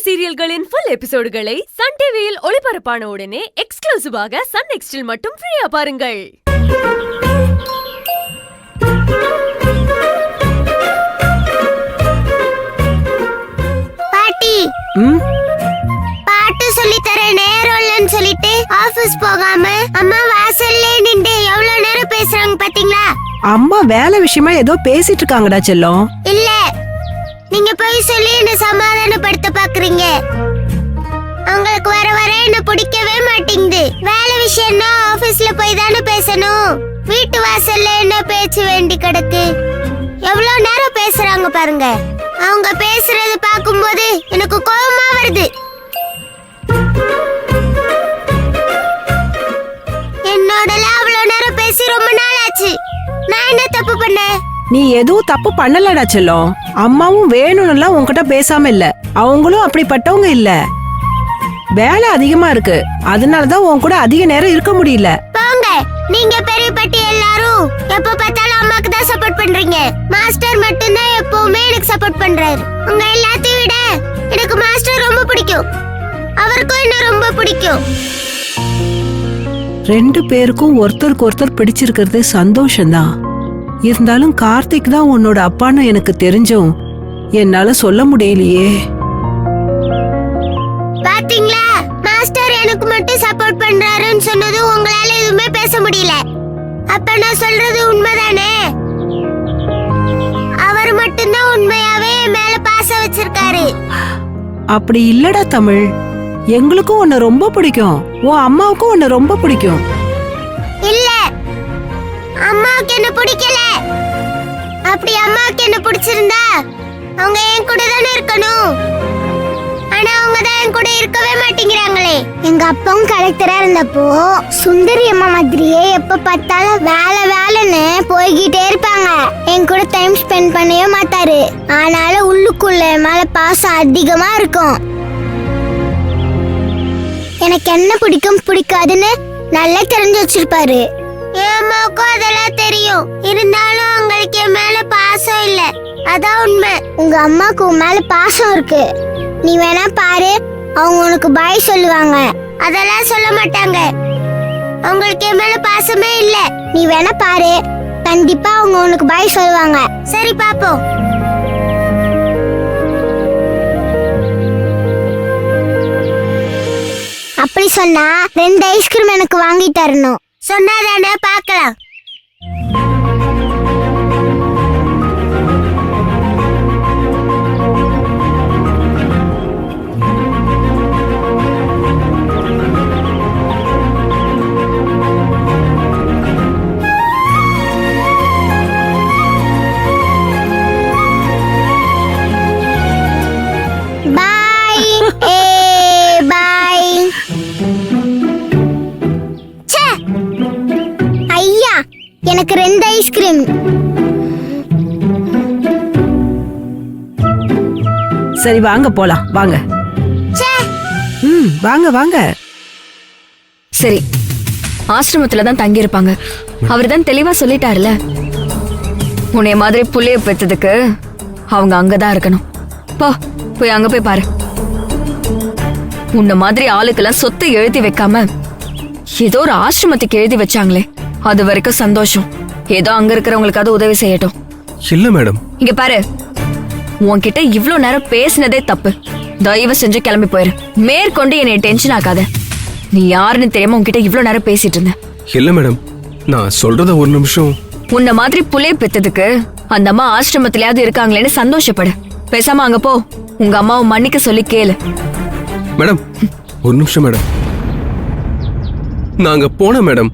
சீரியல்களின் full எபிசோடுகளை Sun டிவியில் ஒளிபரப்பான உடனே எக்ஸ்க்ளூசிவாக சன் நெக்ஸ்டில் மட்டும் ஃப்ரீயா பாருங்கள். பாட்டி பாட்டு சொல்லி தர நேரம் இல்லைன்னு சொல்லிட்டு ஆபீஸ் போகாம அம்மா வாசல்ல நின்று எவ்வளவு நேரம் பேசுறாங்க பாத்தீங்களா? அம்மா வேலை விஷயமா ஏதோ பேசிட்டு இருக்காங்கடா செல்லம். இல்ல, நீங்க போய் சொல்லி என்ன சமாதானப்படுத்த பாக்குறீங்க. உங்களுக்கு வர வர என்ன பிடிக்கவே மாட்டேங்குது. வேலை விஷயம்னா ஆபீஸ்ல போய் தானே பேசணும். வீட்டு வாசல்ல என்ன பேச்சு வேண்டி கிடக்கு. எவ்வளவு நேரம் பேசுறாங்க பாருங்க. அவங்க பேசுறது பாக்கும்போது எனக்கு கோபமா வருது. என்னோடலாம் அவ்வளவு நேரம் பேசி ரொம்ப நாள் ஆச்சு. நான் என்ன தப்பு பண்ணேன்? நீ எதுவும் தப்பு பண்ணலடா செல்லம். அம்மாவும் வேணும்னுலாம் உன்கிட்ட பேசாம இல்ல. அவங்களும் அப்படிப்பட்டவங்க இல்ல. வேலை அதிகமா இருக்கு, அதனாலதான் உன் கூட அதிக நேரம் இருக்க முடியல. போங்க, நீங்க பெரிய பட்டி எல்லாரும் எப்ப பார்த்தாலும் அம்மாக்கு தான் சப்போர்ட் பண்றீங்க. மாஸ்டர் மட்டும்தான் எப்பவுமே எனக்கு சப்போர்ட் பண்றாரு. உங்க எல்லாத்தையும் விட எனக்கு மாஸ்டர் ரொம்ப பிடிக்கும். அவருக்கும் என்ன ரொம்ப பிடிக்கும். ரெண்டு பேருக்கும் ஒருத்தருக்கு ஒருத்தர் பிடிச்சிருக்கிறது சந்தோஷம்தான். இருந்தாலும் கார்த்திக் தான் உன்னோட அப்பான்னு எனக்கு தெரிஞ்சும் என்னால சொல்ல முடியலையே. பாத்தீங்களா, மாஸ்டர் எனக்கு மட்டும் சப்போர்ட் பண்றாருன்னு சொன்னது உங்களால எதுவுமே பேச முடியல. அப்ப நான் சொல்றது உண்மைதானே? அவர் மட்டும்தான் உண்மையாவே மேல பாசம் வச்சிருக்காரு. அப்படி இல்லடா தமிழ். எங்களுக்கும் உன்னை ரொம்ப பிடிக்கும், உன் அம்மாவுக்கும் உன்னை ரொம்ப பிடிக்கும். இல்ல, அம்மாவுக்கு என்ன பிடிக்கல. அப்படி அம்மாவுக்கு என்ன பிடிச்சிருந்தா அவங்க என் கூட தானே இருக்கணும். ஆனா அவங்க தான் என் கூட இருக்கவே மாட்டேங்கிறாங்களே. எங்க அப்பாவும் கலெக்டரா இருந்தப்போ சுந்தரி அம்மா மாதிரியே எப்ப பார்த்தாலும் வேலை வேலைன்னு போய்கிட்டே இருப்பாங்க. என் கூட டைம் ஸ்பெண்ட் பண்ணவே மாட்டாரு. ஆனாலும் உள்ளுக்குள்ள மேல பாசம் அதிகமா இருக்கும். எனக்கு என்ன பிடிக்கும் பிடிக்காதுன்னு நல்லா தெரிஞ்சு வச்சிருப்பாரு. என் அம்மாவுக்கும் அதெல்லாம் தெரியும். இருந்தாலும் அவங்களுக்கு என் மேல பாசம் இல்ல. அதான் உண்மை. உங்க அம்மாவுக்கு உன் மேல பாசம் இருக்கு. நீ வேணா பாரு, அவங்க உனக்கு பாய் சொல்லுவாங்க. அதெல்லாம் சொல்ல மாட்டாங்க. அவங்களுக்கு என் மேல பாசமே இல்ல. நீ வேணா பாரு, கண்டிப்பா அவங்க உனக்கு பாய் சொல்லுவாங்க. சரி பாப்போம். அப்படி சொன்னா 2 ஐஸ்கிரீம் எனக்கு வாங்கி தரணும். சொன்னாதானே பார்க்கலாம். பாய் ஏ பாய். ஐயா, எனக்கு 2 ஐஸ்கிரீம். சரி வாங்க போலாம், வாங்க. வாங்க வாங்க. சரி, ஆசிரமத்துல தான் தங்கி இருப்பாங்க. அவர் தான் தெளிவா சொல்லிட்டாருல, உன்னைய மாதிரி புள்ளைய பெத்ததுக்கு அவங்க அங்கதான் இருக்கணும். போய் அங்க போய் பாரு. உன்ன மாதிரி ஆளுக்கெல்லாம் சொத்தை எழுதி வைக்காம ஏதோ ஒரு ஆசிரமத்துக்கு எழுதி வச்சாங்களே, அது வரைக்கும் சந்தோஷம். ஏதோ அங்க இருக்கிறவங்களுக்கு அது உதவி செய்யட்டும். இல்ல மேடம், இங்க பாரு, உன்கிட்ட இவ்ளோ நேரம் பேசினதே தப்பு. தயவு செஞ்சு கிளம்பி போயிரு. மேற்கொண்டு என்னை டென்ஷன் ஆக்காத. நீ யாருன்னு தெரியாம உன்கிட்ட இவ்ளோ நேரம் பேசிட்டு இருந்த. இல்ல மேடம், நான் சொல்றத ஒரு நிமிஷம். உன்ன மாதிரி புள்ளைய பெத்ததுக்கு அந்த அம்மா ஆசிரமத்திலயாவது இருக்காங்களேன்னு சந்தோஷப்படு. பேசாம அங்க போ, உங்க அம்மாவை மன்னிக்க சொல்லி கேளு. மேடம் ஒரு நிமிஷம் மேடம். நான் அங்க போனேன் மேடம்.